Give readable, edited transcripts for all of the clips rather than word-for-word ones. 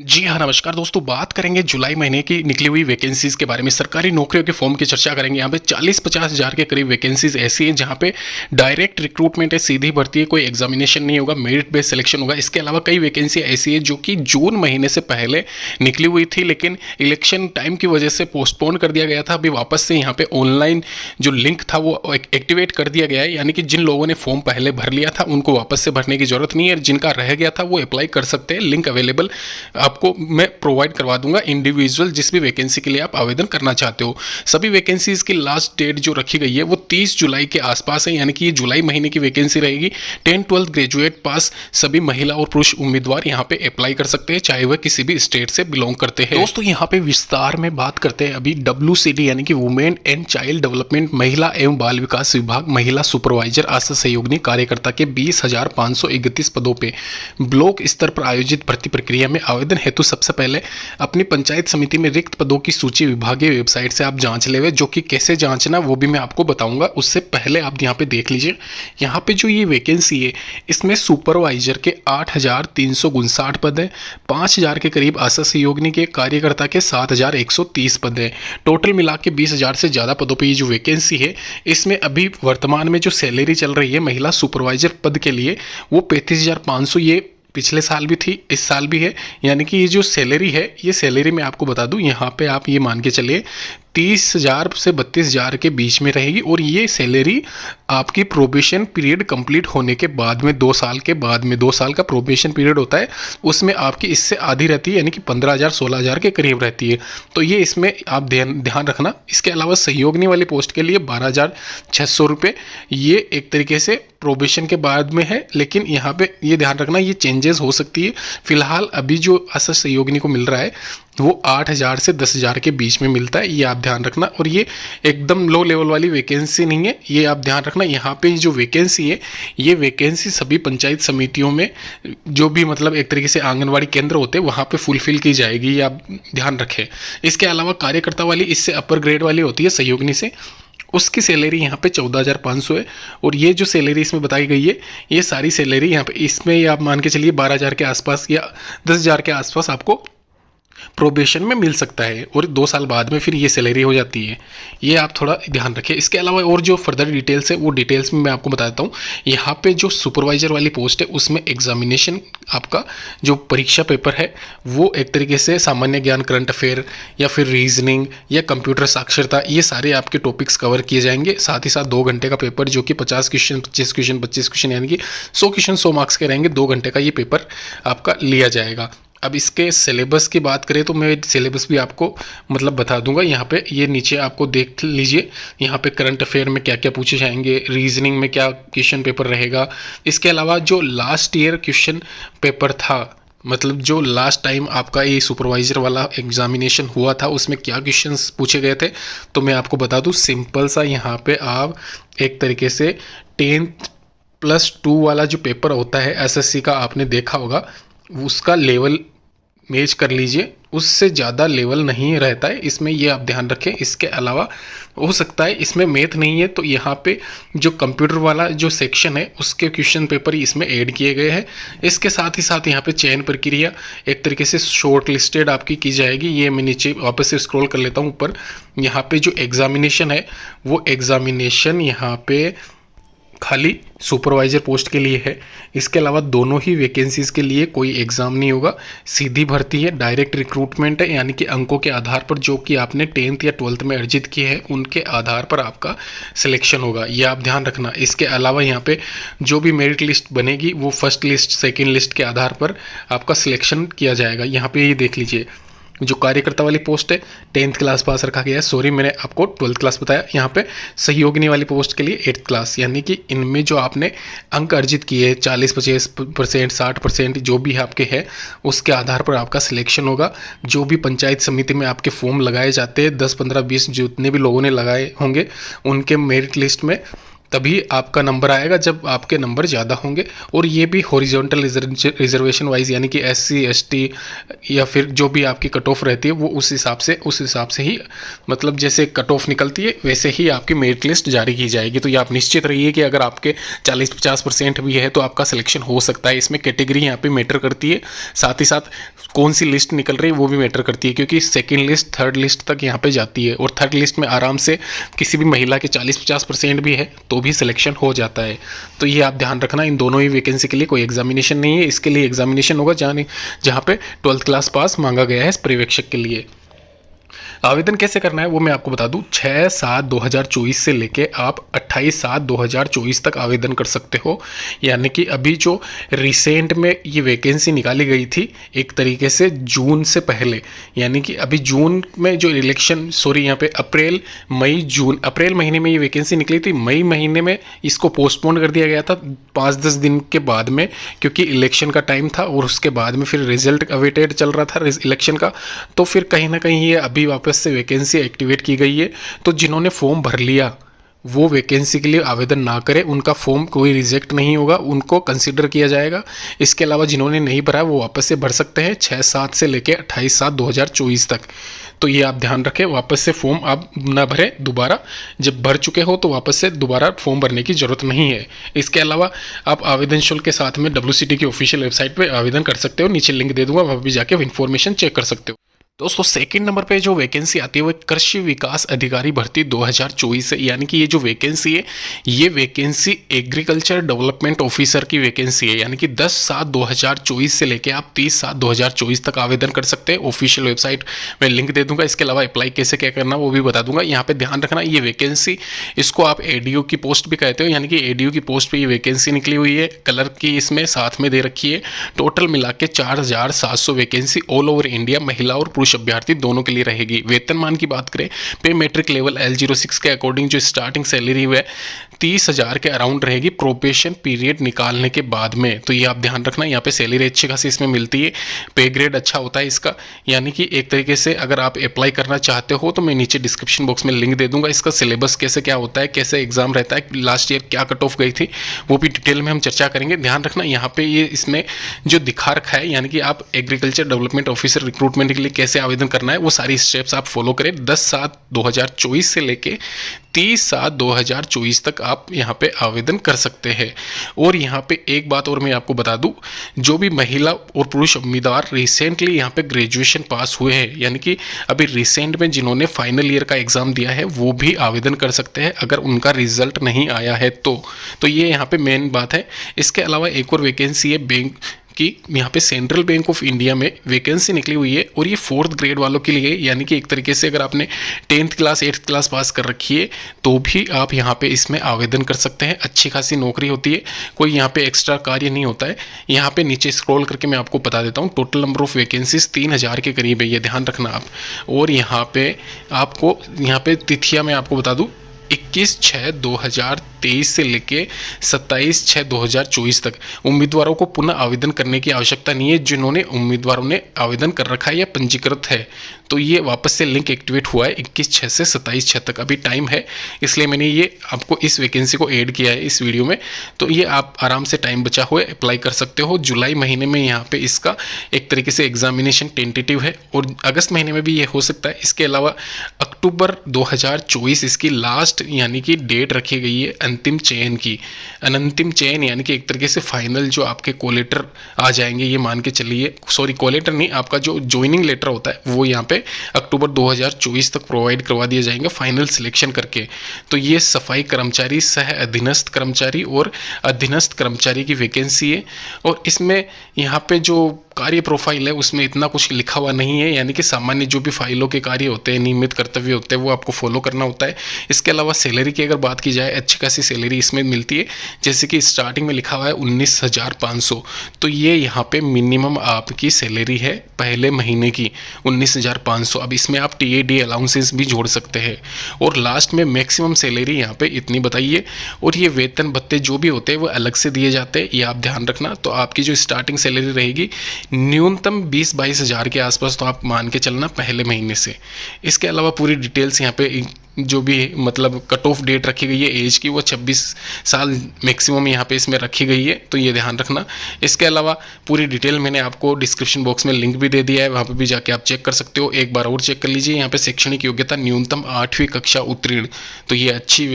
जी हाँ, नमस्कार दोस्तों। बात करेंगे जुलाई महीने की निकली हुई वैकेंसीज़ के बारे में। सरकारी नौकरियों के फॉर्म की चर्चा करेंगे। यहाँ पे 40-50 हज़ार के करीब वैकेंसीज़ ऐसी हैं जहाँ पे डायरेक्ट रिक्रूटमेंट है, सीधी भर्ती है, कोई एग्जामिनेशन नहीं होगा, मेरिट बेस्ड सिलेक्शन होगा। इसके अलावा कई वैकेंसी ऐसी है जो कि जून महीने से पहले निकली हुई थी, लेकिन इलेक्शन टाइम की वजह से पोस्टपोन कर दिया गया था। अभी वापस से यहाँ पे ऑनलाइन जो लिंक था वो एक्टिवेट कर दिया गया है, यानी कि जिन लोगों ने फॉर्म पहले भर लिया था उनको वापस से भरने की जरूरत नहीं है। जिनका रह गया था वो अप्लाई कर सकते हैं। लिंक अवेलेबल आपको मैं प्रोवाइड करवा दूंगा इंडिविजुअल जिस भी वैकेंसी के लिए आप आवेदन करना चाहते हो। सभी वैकेंसीज की लास्ट डेट जो रखी गई है वो 30 जुलाई के आसपास है, यानी कि ये जुलाई महीने की वैकेंसी रहेगी। 10-12 ग्रेजुएट पास सभी महिला और पुरुष उम्मीदवार यहाँ पे अप्लाई कर सकते हैं, चाहे वह किसी भी स्टेट से बिलोंग करते हैं। दोस्तों यहाँ पे विस्तार में बात करते हैं अभी WCD यानी कि वुमेन एंड चाइल्ड डेवलपमेंट, महिला एवं बाल विकास विभाग, महिला सुपरवाइजर, आशा सहयोगिनी कार्यकर्ता के 20,531 पदों पे ब्लॉक स्तर पर आयोजित भर्ती प्रक्रिया में आवेदन हेतु सबसे पहले अपनी पंचायत समिति में रिक्त पदों की सूची विभागीय वेबसाइट से आप जांच लेवे। जो कि कैसे जांचना वो भी मैं आपको बताऊंगा। उससे पहले आप यहाँ पे देख लीजिए, यहाँ पे जो ये वैकेंसी है इसमें सुपरवाइजर के 8,359 पद है, 5,000 के करीब आशा सहयोगिनी के, कार्यकर्ता के 7,130 पद है। टोटल मिला के 20,000 से ज़्यादा पदों पर ये जो वैकेंसी है इसमें अभी वर्तमान में जो सैलरी चल रही है महिला सुपरवाइजर पद के लिए वो 35,500, ये पिछले साल भी थी, इस साल भी है। यानी कि ये जो सैलरी है, ये सैलरी मैं आपको बता दूं, यहाँ पे आप ये मान के चलिए 30,000 से 32,000 के बीच में रहेगी। और ये सैलरी आपकी प्रोबेशन पीरियड कंप्लीट होने के बाद में, 2 साल के बाद में, 2 साल का प्रोबेशन पीरियड होता है, उसमें आपकी इससे आधी रहती है, यानी कि 15,000-16,000 के करीब रहती है। तो ये इसमें आप ध्यान रखना। इसके अलावा सहयोगिनी वाली पोस्ट के लिए 12,600 रुपये, ये एक तरीके से प्रोबेशन के बाद में है, लेकिन यहाँ पे ये ध्यान रखना ये चेंजेस हो सकती है। फिलहाल अभी जो आशा सहयोगिनी को मिल रहा है वो 8,000 से 10,000 के बीच में मिलता है, ये आप ध्यान रखना। और ये एकदम लो लेवल वाली वैकेंसी नहीं है, ये आप ध्यान रखना। यहाँ पे जो वैकेंसी है ये वैकेंसी सभी पंचायत समितियों में जो भी मतलब एक तरीके से आंगनवाड़ी केंद्र होते हैं वहाँ पे फुलफिल की जाएगी, ये आप ध्यान रखें। इसके अलावा कार्यकर्ता वाली इससे अपर ग्रेड वाली होती है सहयोगिनी से, उसकी सैलरी यहाँ पे 14,500 है। और ये जो सैलरी इसमें बताई गई है ये सारी सैलरी यहाँ पे इसमें ये आप मान के चलिए 12,000 के आसपास या 10,000 के आसपास आपको प्रोबेशन में मिल सकता है, और 2 साल बाद में फिर ये सैलरी हो जाती है। ये आप थोड़ा ध्यान रखें। इसके अलावा और जो फर्दर डिटेल्स है वो डिटेल्स में मैं आपको बता देता हूँ। यहाँ पे जो सुपरवाइजर वाली पोस्ट है उसमें एग्जामिनेशन आपका जो परीक्षा पेपर है वो एक तरीके से सामान्य ज्ञान, करंट अफेयर या फिर रीजनिंग या कंप्यूटर साक्षरता, ये सारे आपके टॉपिक्स कवर किए जाएंगे। साथ ही साथ 2 घंटे का पेपर जो कि 50 क्वेश्चन, 25 क्वेश्चन, 25 क्वेश्चन, यानी कि 100 क्वेश्चन 100 मार्क्स के रहेंगे। 2 घंटे का ये पेपर आपका लिया जाएगा। अब इसके सिलेबस की बात करें तो मैं सिलेबस भी आपको मतलब बता दूंगा। यहाँ पे ये नीचे आपको देख लीजिए, यहाँ पे करंट अफेयर में क्या क्या पूछे जाएंगे, रीजनिंग में क्या क्वेश्चन पेपर रहेगा। इसके अलावा जो लास्ट ईयर क्वेश्चन पेपर था, मतलब जो लास्ट टाइम आपका ये सुपरवाइजर वाला एग्जामिनेशन हुआ था उसमें क्या क्वेश्चंस पूछे गए थे, तो मैं आपको बता दूँ सिंपल सा। यहाँ पे आप एक तरीके से 10+2 वाला जो पेपर होता है SSC का, आपने देखा होगा, उसका लेवल मैच कर लीजिए, उससे ज़्यादा लेवल नहीं रहता है इसमें, ये आप ध्यान रखें। इसके अलावा हो सकता है इसमें मैथ नहीं है तो यहाँ पे जो कंप्यूटर वाला जो सेक्शन है उसके क्वेश्चन पेपर इसमें ऐड किए गए हैं। इसके साथ ही साथ यहाँ पे चयन प्रक्रिया एक तरीके से शॉर्ट लिस्टेड आपकी की जाएगी। ये मैं नीचे वापस से स्क्रॉल कर लेता हूँ ऊपर। यहाँ पे जो एग्जामिनेशन है वो एग्जामिनेशन यहाँ पे खाली सुपरवाइजर पोस्ट के लिए है। इसके अलावा दोनों ही वैकेंसीज के लिए कोई एग्ज़ाम नहीं होगा, सीधी भर्ती है, डायरेक्ट रिक्रूटमेंट है, यानी कि अंकों के आधार पर जो कि आपने 10th या 12th में अर्जित किए हैं उनके आधार पर आपका सिलेक्शन होगा, ये आप ध्यान रखना। इसके अलावा यहाँ पे जो भी मेरिट लिस्ट बनेगी वो फर्स्ट लिस्ट, सेकेंड लिस्ट के आधार पर आपका सिलेक्शन किया जाएगा। यहाँ पे ये देख लीजिए, जो कार्यकर्ता वाली पोस्ट है 10th क्लास पास रखा गया है, सॉरी मैंने आपको 12th क्लास बताया। यहाँ पे सहयोगिनी वाली पोस्ट के लिए 8th क्लास, यानी कि इनमें जो आपने अंक अर्जित किए 40-50%, 60% जो भी आपके हैं उसके आधार पर आपका सिलेक्शन होगा। जो भी पंचायत समिति में आपके फॉर्म लगाए जाते हैं 10, 15, 20 जितने भी लोगों ने लगाए होंगे उनके मेरिट लिस्ट में तभी आपका नंबर आएगा जब आपके नंबर ज़्यादा होंगे। और ये भी हॉरिजॉन्टल रिजर्वेशन वाइज, यानी कि SC ST या फिर जो भी आपकी कट ऑफ रहती है वो उस हिसाब से ही मतलब जैसे कट ऑफ निकलती है वैसे ही आपकी मेरिट लिस्ट जारी की जाएगी। तो ये आप निश्चित रहिए कि अगर आपके 40-50% भी है तो आपका सिलेक्शन हो सकता है। इसमें कैटेगरी यहाँ पे मैटर करती है। साथ ही साथ कौन सी लिस्ट निकल रही है वो भी मैटर करती है, क्योंकि सेकंड लिस्ट थर्ड लिस्ट तक यहाँ पे जाती है, और थर्ड लिस्ट में आराम से किसी भी महिला के 40-50% भी है तो भी सिलेक्शन हो जाता है। तो ये आप ध्यान रखना, इन दोनों ही वैकेंसी के लिए कोई एग्जामिनेशन नहीं है। इसके लिए एग्जामिनेशन होगा जहाँ पे 12th क्लास पास मांगा गया है पर्यवेक्षक के लिए। आवेदन कैसे करना है वो मैं आपको बता दूं, 6/7/2024 से लेके आप 28/7/2024 तक आवेदन कर सकते हो। यानी कि अभी जो रिसेंट में ये वैकेंसी निकाली गई थी एक तरीके से जून से पहले, यानी कि अभी जून में जो यहाँ पे अप्रैल महीने में ये वैकेंसी निकली थी, मई महीने में इसको पोस्टपोन कर दिया गया था 5-10 दिन के बाद में, क्योंकि इलेक्शन का टाइम था और उसके बाद में फिर रिजल्ट अवेटेड चल रहा था इलेक्शन का। तो फिर कहीं ना कहीं ये अभी वापस से वैकेंसी एक्टिवेट की गई है। तो जिन्होंने फॉर्म भर लिया वो वैकेंसी के लिए आवेदन ना करें, उनका फॉर्म कोई रिजेक्ट नहीं होगा, उनको कंसीडर किया जाएगा। इसके अलावा जिन्होंने नहीं भरा वो वापस से भर सकते हैं 6/7 से लेकर 28/7/2024 तक। तो ये आप ध्यान रखें, वापस से फॉर्म आप ना भरें दोबारा, जब भर चुके हो तो वापस से दोबारा फॉर्म भरने की ज़रूरत नहीं है। इसके अलावा आप आवेदन शुल्क के साथ में WCT की ऑफिशियल वेबसाइट पर आवेदन कर सकते हो, नीचे लिंक दे दूंगा, वहाँ भी जाके इन्फॉर्मेशन चेक कर सकते हो। दोस्तों सेकंड नंबर पे जो वैकेंसी आती है वो कृषि विकास अधिकारी भर्ती 2024 है। यानी कि ये जो वैकेंसी है ये वैकेंसी एग्रीकल्चर डेवलपमेंट ऑफिसर की वैकेंसी है। यानी कि 10/7/2024 से लेके आप 30/7/2024 तक आवेदन कर सकते हैं। ऑफिशियल वेबसाइट में लिंक दे दूंगा। इसके अलावा अप्लाई कैसे क्या करना वो भी बता दूंगा। यहाँ पे ध्यान रखना, ये वैकेंसी इसको आप ADO की पोस्ट भी कहते हो, यानी कि ADO की पोस्ट पर ये वैकेंसी निकली हुई है, कलर की इसमें साथ में दे रखी है। टोटल मिला के 4700 वैकेंसी ऑल ओवर इंडिया महिला और पुरुष अभ्यर्थी दोनों के लिए रहेगी। वेतनमान की बात करें, पे मैट्रिक लेवल L06 के अकॉर्डिंग जो स्टार्टिंग सैलरी है 30,000 के अराउंड रहेगी प्रोबेशन पीरियड निकालने के बाद में। तो ये आप ध्यान रखना, यहाँ पे सैलरी अच्छी खासी इसमें मिलती है, पे ग्रेड अच्छा होता है इसका। यानी कि एक तरीके से अगर आप अप्लाई करना चाहते हो तो मैं नीचे डिस्क्रिप्शन बॉक्स में लिंक दे दूंगा। इसका सिलेबस कैसे क्या होता है, कैसे एग्जाम रहता है, लास्ट ईयर क्या कट ऑफ गई थी वो भी डिटेल में हम चर्चा करेंगे। ध्यान रखना यहाँ पे ये इसमें जो दिखा रखा है, यानी कि आप एग्रीकल्चर डेवलपमेंट ऑफिसर रिक्रूटमेंट के लिए कैसे आवेदन करना है वो सारी स्टेप्स आप फॉलो करें। 10/7/2024 से लेके 30/7/2024 तक आप यहाँ पे आवेदन कर सकते हैं। और यहाँ पे एक बात और मैं आपको बता दूं, जो भी महिला और पुरुष उम्मीदवार रिसेंटली यहाँ पे ग्रेजुएशन पास हुए हैं, यानी कि अभी रिसेंट में जिन्होंने फाइनल ईयर का एग्जाम दिया है वो भी आवेदन कर सकते हैं अगर उनका रिजल्ट नहीं आया है तो ये यहाँ पे मेन बात है। इसके अलावा एक और वैकेंसी है बैंक कि यहाँ पे सेंट्रल बैंक ऑफ इंडिया में वैकेंसी निकली हुई है, और ये 4th ग्रेड वालों के लिए, यानी कि एक तरीके से अगर आपने 10th class 8th class pass कर रखी है तो भी आप यहाँ पे इसमें आवेदन कर सकते हैं। अच्छी खासी नौकरी होती है, कोई यहाँ पे एक्स्ट्रा कार्य नहीं होता है। यहाँ पे नीचे स्क्रॉल करके मैं आपको बता देता हूँ, टोटल नंबर ऑफ वैकेंसीज 3000 के करीब है, ये ध्यान रखना आप। और यहाँ पे आपको तिथियाँ मैं आपको बता दूँ, 21/6/2023 से लेके 27/6/2024 तक उम्मीदवारों को पुनः आवेदन करने की आवश्यकता नहीं है, जिन्होंने उम्मीदवारों ने आवेदन कर रखा है या पंजीकृत है। तो ये वापस से लिंक एक्टिवेट हुआ है 21/6 से 27/6 तक, अभी टाइम है, इसलिए मैंने ये आपको इस वैकेंसी को ऐड किया है इस वीडियो में। तो ये आप आराम से टाइम बचा हुआ अप्लाई कर सकते हो। जुलाई महीने में यहाँ पे इसका एक तरीके से एग्जामिनेशन टेंटेटिव है, और अगस्त महीने में भी ये हो सकता है। इसके अलावा अक्टूबर 2024 इसकी लास्ट यानी कि डेट रखी गई है अंतिम चयन की। अनंतिम चयन यानी कि एक तरीके से फाइनल जो आपके कोलेटर आ जाएंगे, ये मान के चलिए, सॉरी कोलेटर नहीं, आपका जो ज्वाइनिंग लेटर होता है वो यहाँ पे अक्टूबर 2024 तक प्रोवाइड करवा दिए जाएंगे फाइनल सिलेक्शन करके। तो ये सफाई कर्मचारी, सह अधीनस्थ कर्मचारी और अधीनस्थ कर्मचारी की वैकेंसी है। और इसमें यहाँ पे जो कार्य प्रोफाइल है उसमें इतना कुछ लिखा हुआ नहीं है, यानी कि सामान्य जो भी फाइलों के कार्य होते हैं, नियमित कर्तव्य होते हैं, वो आपको फॉलो करना होता है। इसके अलावा सैलरी की अगर बात की जाए, अच्छी खासी सैलरी इसमें मिलती है, जैसे कि स्टार्टिंग में लिखा हुआ है 19,500। तो ये यहाँ पे मिनिमम आपकी सैलरी है पहले महीने की 19,500। अब इसमें आप TAD अलाउंसेस भी जोड़ सकते हैं, और लास्ट में मैक्सिमम सैलरी यहाँ पे इतनी बताइए। और ये वेतन भत्ते जो भी होते हैं वो अलग से दिए जाते हैं, ये आप ध्यान रखना। तो आपकी जो स्टार्टिंग सैलरी रहेगी न्यूनतम 20-22 हज़ार के आसपास, तो आप मान के चलना पहले महीने से। इसके अलावा पूरी डिटेल्स यहाँ पे जो भी मतलब कट ऑफ डेट रखी गई है एज की, वो 26 साल मैक्सिमम यहाँ पे इसमें रखी गई है, तो ये ध्यान रखना। इसके अलावा पूरी डिटेल मैंने आपको डिस्क्रिप्शन बॉक्स में लिंक भी दे दिया है, वहाँ पे भी जाके आप चेक कर सकते हो। एक बार और चेक कर लीजिए। यहाँ पे शैक्षणिक योग्यता न्यूनतम 8वीं कक्षा उत्तीर्ण, तो ये अच्छी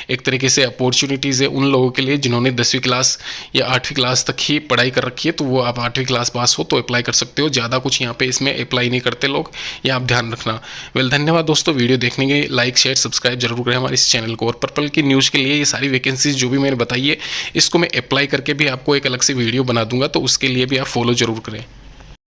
एक तरीके से अपॉर्चुनिटीज़ है उन लोगों के लिए जिन्होंने 10वीं क्लास या 8वीं क्लास तक ही पढ़ाई कर रखी है, तो वो आप 8वीं क्लास पास हो तो अप्लाई कर सकते हो। ज़्यादा कुछ यहाँ पे इसमें अप्लाई नहीं करते लोग, ये आप ध्यान रखना। वेल, धन्यवाद दोस्तों वीडियो देखने के लिए। लाइक शेयर सब्सक्राइब जरूर करें हमारे इस चैनल को। और पर्पल की न्यूज़ के लिए ये सारी वैकेंसीज जो भी मैंने बताई है, इसको मैं अप्लाई करके भी आपको एक अलग से वीडियो बना दूंगा, तो उसके लिए भी आप फॉलो जरूर करें।